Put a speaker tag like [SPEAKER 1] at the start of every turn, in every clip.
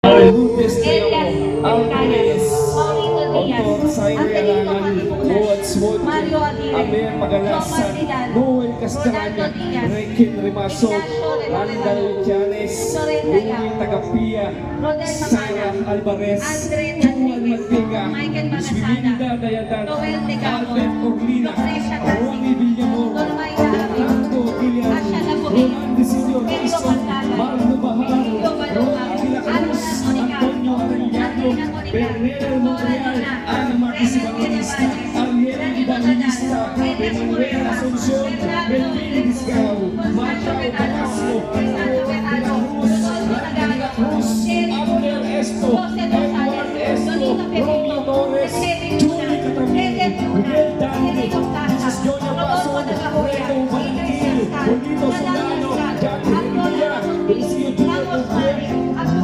[SPEAKER 1] Arlutes kayo,
[SPEAKER 2] Elias
[SPEAKER 1] Alvarez,
[SPEAKER 2] Maurito Diaz,
[SPEAKER 1] Otto, Sairi
[SPEAKER 2] Angelito
[SPEAKER 1] Alangan,
[SPEAKER 2] Katipunan,
[SPEAKER 1] Boat Sword,
[SPEAKER 2] Mario Aguirre,
[SPEAKER 1] Amer Magalasan,
[SPEAKER 2] Thomas Vidal,
[SPEAKER 1] Noel Castellana,
[SPEAKER 2] Rolando Diaz,
[SPEAKER 1] Rekin Rimaso,
[SPEAKER 2] Ignacio
[SPEAKER 1] Randall Llanes,
[SPEAKER 2] Lorena
[SPEAKER 1] Luli
[SPEAKER 2] Yao,
[SPEAKER 1] Tagapia,
[SPEAKER 2] Rodel
[SPEAKER 1] Sarah
[SPEAKER 2] Macana,
[SPEAKER 1] Alvarez,
[SPEAKER 2] Andre
[SPEAKER 1] Juan
[SPEAKER 2] Rodriguez,
[SPEAKER 1] Mantiga,
[SPEAKER 2] Michael
[SPEAKER 1] Swilinda
[SPEAKER 2] Manasada,
[SPEAKER 1] Dayadan,
[SPEAKER 2] Noel Tegamo,
[SPEAKER 1] Albert Orlina,
[SPEAKER 2] Lucrecia Cassi,
[SPEAKER 1] Ronnie Villamor,
[SPEAKER 2] Dolmayda Abib,
[SPEAKER 1] Fernando Gilian,
[SPEAKER 2] Asha Labuhin,
[SPEAKER 1] Roland Desilio
[SPEAKER 2] Pedro
[SPEAKER 1] Rizon,
[SPEAKER 2] Pantagay,
[SPEAKER 1] Marlo Bahal,
[SPEAKER 2] Emilio Baluma,
[SPEAKER 1] Ronnie de la Cruz,
[SPEAKER 2] Alvin
[SPEAKER 1] Antonio Arellano,
[SPEAKER 2] Andrina Monica,
[SPEAKER 1] Bernel Montreal,
[SPEAKER 2] Luna,
[SPEAKER 1] Ana Marquez Evangelista, Ariel Evangelista, Emanuel Asuncion, Melvin Discao, Macao Damasco, Pedro de la Cruz, Randy de la Cruz, Abner Esto, Edward Esto, Romeo Torres, Julie Catamil, Miguel Dante, Mrs. Jonia Pason, Reto Valentil, Bonito Solano, Jackie Revilla, Lucio Junior Opier,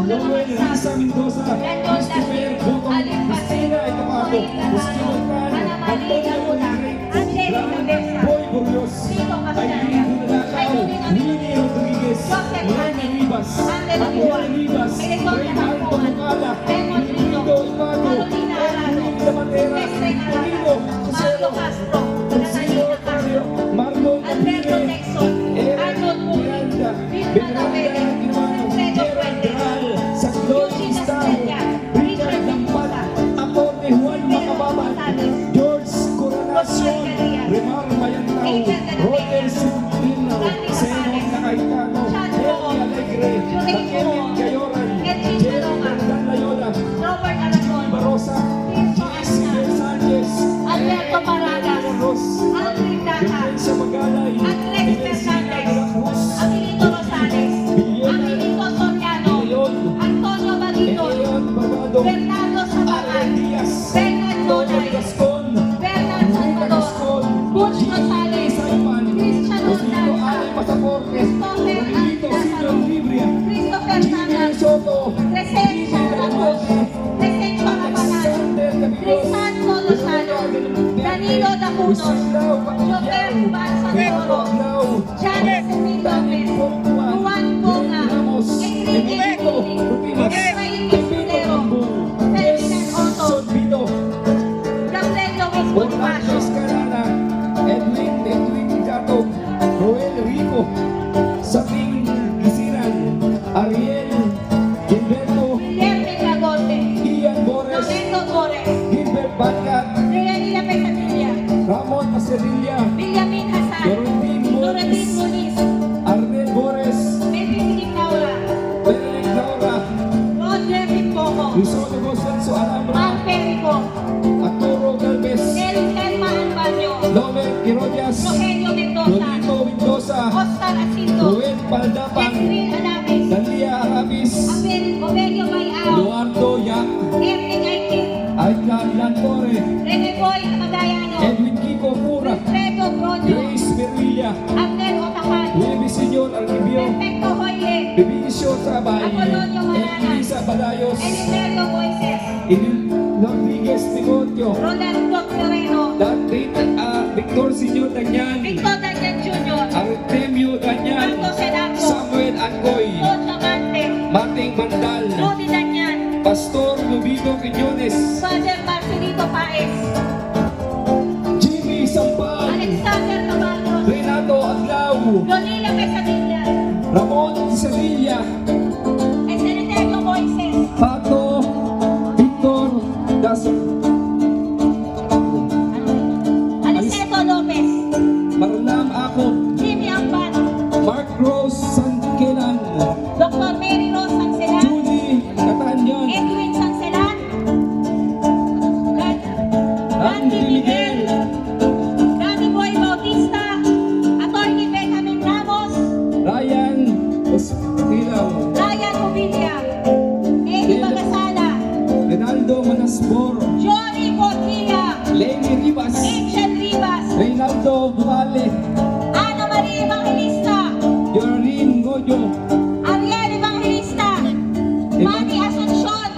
[SPEAKER 1] Noel Risa Mendoza, Christopher Botong, Cristina Etapato, Justino Can, Antonio Oliveira, Brian Boy Burgos, Aileen Bunalakaw, Winnie Rodriguez, Lorena Rivas, Angel Rivas, Reynaldo Bocala, Emilio Ipago, Edwin Damatera, Torino, Cusero, Cusero Mario, Marlon
[SPEAKER 2] Alberto
[SPEAKER 1] Aguirre,
[SPEAKER 2] Texon, Arnold Muli,
[SPEAKER 1] Miranda,
[SPEAKER 2] Vilma Davide,
[SPEAKER 1] Irmano,
[SPEAKER 2] Alfredo
[SPEAKER 1] Gerald
[SPEAKER 2] Fuentes,
[SPEAKER 1] Real, Saclon
[SPEAKER 2] Eugene
[SPEAKER 1] Gustavo,
[SPEAKER 2] Estrella,
[SPEAKER 1] Richard Lampat, Aponte Juan Macababan, George Coronacion, Remar Mayantao, Roger Silvino, Zenon Nakaitano, Henry Alegre, Kevin Gayoran, Jerry Bernal Layola,
[SPEAKER 2] Robert Aragon,
[SPEAKER 1] Barosa, Jessica Sanchez,
[SPEAKER 2] Alberto Paragas,
[SPEAKER 1] Ros,
[SPEAKER 2] Aldrin Daca,
[SPEAKER 1] Defensa Magalay,
[SPEAKER 2] Andres
[SPEAKER 1] Inesita de la Cruz,
[SPEAKER 2] Angelito Rosales, Angelito Soriano,
[SPEAKER 1] Leon,
[SPEAKER 2] Antonio Baliton,
[SPEAKER 1] Leon Barbado,
[SPEAKER 2] Bernardo Sabahan,
[SPEAKER 1] Alan Diaz,
[SPEAKER 2] Bernard
[SPEAKER 1] Tony
[SPEAKER 2] Donay,
[SPEAKER 1] Gascon,
[SPEAKER 2] Bernard
[SPEAKER 1] Rita
[SPEAKER 2] Salvador,
[SPEAKER 1] Gascon,
[SPEAKER 2] Butch Gonzales,
[SPEAKER 1] Saipan,
[SPEAKER 2] Christian
[SPEAKER 1] Rodrigo
[SPEAKER 2] Ordanza,
[SPEAKER 1] Ale Pasaporte,
[SPEAKER 2] Christopher
[SPEAKER 1] Rodriguito Silvio Libria,
[SPEAKER 2] Christopher
[SPEAKER 1] Jimmy
[SPEAKER 2] Santos,
[SPEAKER 1] Soto,
[SPEAKER 2] Crescencio Ramos, Crescencio Rabanal,
[SPEAKER 1] Alexander Camilos,
[SPEAKER 2] Crisanto Lozano, Danilo Dacunos, Jover Balsantoro, Janet Emil Lopez, Juan Bunga, Enrique Emili, Efraín Escudero, Ferdinand Otto, Gabriel Luis
[SPEAKER 1] Orlando
[SPEAKER 2] Bonifacio,
[SPEAKER 1] Escalana, Edwin Gatog, Joel Rico, Sabing Isiran, Ariel, Gilberto,
[SPEAKER 2] Guillermo Lagolde,
[SPEAKER 1] Ian Bores,
[SPEAKER 2] Loreto Torres,
[SPEAKER 1] Gilbert Bangat,
[SPEAKER 2] Realina Pesadilla,
[SPEAKER 1] Ramon Paserilla,
[SPEAKER 2] Benjamin Hasan,
[SPEAKER 1] Dorontin
[SPEAKER 2] Loretin
[SPEAKER 1] Moniz,
[SPEAKER 2] Muniz,
[SPEAKER 1] Arnel Bores,
[SPEAKER 2] Melvin Laura,
[SPEAKER 1] Benedict Laura,
[SPEAKER 2] Roger Pipoco,
[SPEAKER 1] Lusono Gosenso Alambra,
[SPEAKER 2] Mal Perico,
[SPEAKER 1] Arturo Galvez,
[SPEAKER 2] Elma Albaño,
[SPEAKER 1] Lomer Herodias,
[SPEAKER 2] Rogelio Mendoza,
[SPEAKER 1] Lolito Mendoza,
[SPEAKER 2] Oscar Asinto,
[SPEAKER 1] Ruel Paldapan,
[SPEAKER 2] Jeffrey Alames,
[SPEAKER 1] Dalia Arabis,
[SPEAKER 2] Obelio Bayao,
[SPEAKER 1] Eduardo Yak,
[SPEAKER 2] Ernie Aikin,
[SPEAKER 1] Aitlan Lantore,
[SPEAKER 2] Rene Boy Magayano,
[SPEAKER 1] Edwin Kiko Pura,
[SPEAKER 2] Alfredo Bronio,
[SPEAKER 1] Grace Berilla,
[SPEAKER 2] Abner Otakan,
[SPEAKER 1] Wilby Senyor Alquibio,
[SPEAKER 2] Perfecto Hoyle,
[SPEAKER 1] Bebisio Trabay,
[SPEAKER 2] Apolonio Maranas,
[SPEAKER 1] Elisa Balayos,
[SPEAKER 2] Elimerio Moises,
[SPEAKER 1] Edil Rodriguez Timoteo,
[SPEAKER 2] Rolando Floreno,
[SPEAKER 1] Victor Senyor Danyan,
[SPEAKER 2] Victor Daniel Jr.,
[SPEAKER 1] Artemio Danyan,
[SPEAKER 2] Marco Sedaco,
[SPEAKER 1] Samuel Angoy,
[SPEAKER 2] Tocho Mante,
[SPEAKER 1] Mating Mandal,
[SPEAKER 2] Rudy Danyan,
[SPEAKER 1] Pastor Lubito Quiñones,
[SPEAKER 2] Father Marcelito Paez,
[SPEAKER 1] Jimmy Sampal,
[SPEAKER 2] Alexander Caballos,
[SPEAKER 1] Renato Adlaw,
[SPEAKER 2] Lolila Pesadilla,
[SPEAKER 1] Ramon Sevilla,
[SPEAKER 2] Eseneterio Moises,
[SPEAKER 1] Pato, Victor Dasar,
[SPEAKER 2] Aniceto Lopez,
[SPEAKER 1] Marlam Akop,
[SPEAKER 2] Jimmy Ampan,
[SPEAKER 1] Mark Rose Sankelan,
[SPEAKER 2] Dr. Mary Rose Sanselan,
[SPEAKER 1] Judy Katanyan,
[SPEAKER 2] Edwin Sanselan,
[SPEAKER 1] Randy Miguel,
[SPEAKER 2] Danny Boy Bautista, Atty. Benjamin Ramos,
[SPEAKER 1] Ryan Ospilaw,
[SPEAKER 2] Ryan Ubilia, Eddie Bagasala,
[SPEAKER 1] Renaldo Manasbor,
[SPEAKER 2] Johnny Portilla,
[SPEAKER 1] Lenny Rivas,
[SPEAKER 2] Angel Rivas,
[SPEAKER 1] Reynaldo Buale,
[SPEAKER 2] Ana Maria Evangelista,
[SPEAKER 1] Yorlin Goyo,
[SPEAKER 2] Ariel Evangelista, Manny Asuncion,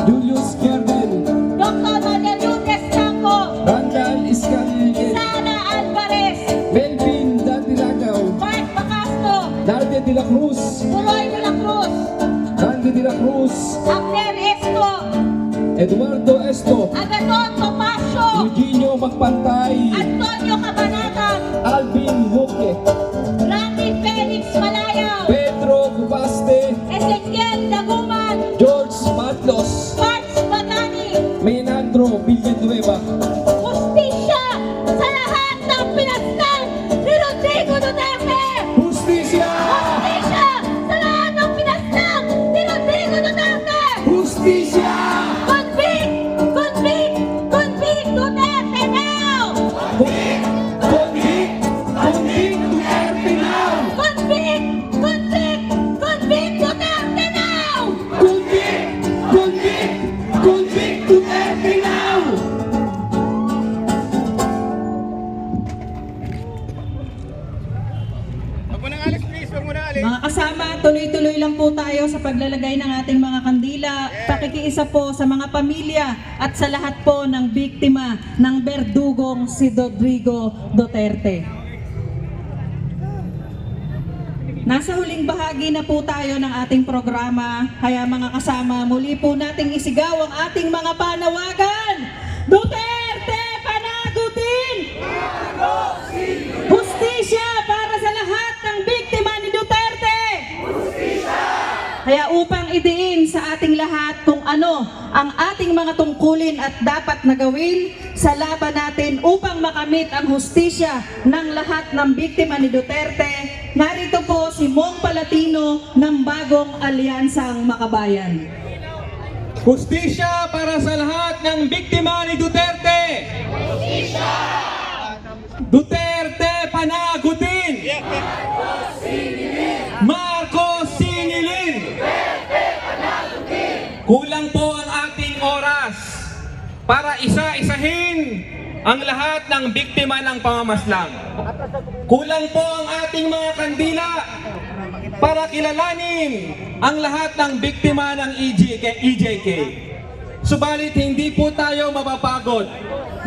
[SPEAKER 1] Julius Gerdel,
[SPEAKER 2] Dr. Madeludes Franco,
[SPEAKER 1] Randall Iscaliel,
[SPEAKER 2] Sana Alvarez,
[SPEAKER 1] Melvin Danilagaw,
[SPEAKER 2] Mark Bacasco,
[SPEAKER 1] Nadia de la Cruz,
[SPEAKER 2] Tuloy de la Cruz,
[SPEAKER 1] Randy de la Cruz,
[SPEAKER 2] Abner Esto,
[SPEAKER 1] Eduardo Esto,
[SPEAKER 2] Agaton Topacio,
[SPEAKER 1] Eugenio Magpantay,
[SPEAKER 2] Antonio Cabanata,
[SPEAKER 1] Alvin Luque,
[SPEAKER 2] Randy Felix Malayaw,
[SPEAKER 1] Pedro Gubaste,
[SPEAKER 2] Ezequiel Daguman,
[SPEAKER 1] George Matlos,
[SPEAKER 2] March Bagani,
[SPEAKER 1] Menandro Villanueva,
[SPEAKER 2] Justisya sa lahat ng pinastan ni Rodrigo Duterte!
[SPEAKER 1] Justisya!
[SPEAKER 2] Justisya sa lahat ng pinastan ni Rodrigo Duterte!
[SPEAKER 1] Justisya!
[SPEAKER 2] Convict! Convict! Convict Duterte now!
[SPEAKER 1] Convict! Convict! Convict Duterte now!
[SPEAKER 2] Convict! Convict! Convict Duterte now!
[SPEAKER 1] Convict! Convict! Convict Duterte now!
[SPEAKER 3] Wag mo nang alis, please. Wag mo nang alis.
[SPEAKER 4] Mga kasama, tuloy-tuloy lang po tayo sa paglalagay ng ating mga kandila. Pakikiisa po sa mga pamilya at sa lahat po ng biktima ng berdugong si Rodrigo Duterte. Nasa huling bahagi na po tayo ng ating programa, kaya mga kasama, muli po nating isigaw ang ating mga panawagan. Duterte, panagutin! Hustisya para sa lahat ng biktima ni Duterte! Kaya upang idiin sa ating lahat kung ano ang ating mga tungkulin at dapat na gawin sa laban natin upang makamit ang hustisya ng lahat ng biktima ni Duterte, narito po si Mong Palatino ng Bagong Alyansang Makabayan.
[SPEAKER 3] Hustisya para sa lahat ng biktima ni Duterte! Duterte, panagutin! Marcos, sinilin! Kulang po ang ating oras para isa-isahin ang lahat ng biktima ng pamamaslang. Kulang po ang ating mga kandila para kilalanin ang lahat ng biktima ng EJK. Subalit hindi po tayo mapapagod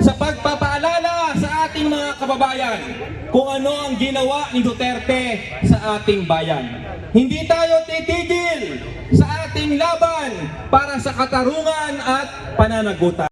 [SPEAKER 3] sa pagpapaalala sa ating mga kababayan kung ano ang ginawa ni Duterte sa ating bayan. Hindi tayo titigil sa ating laban para sa katarungan at pananagutan.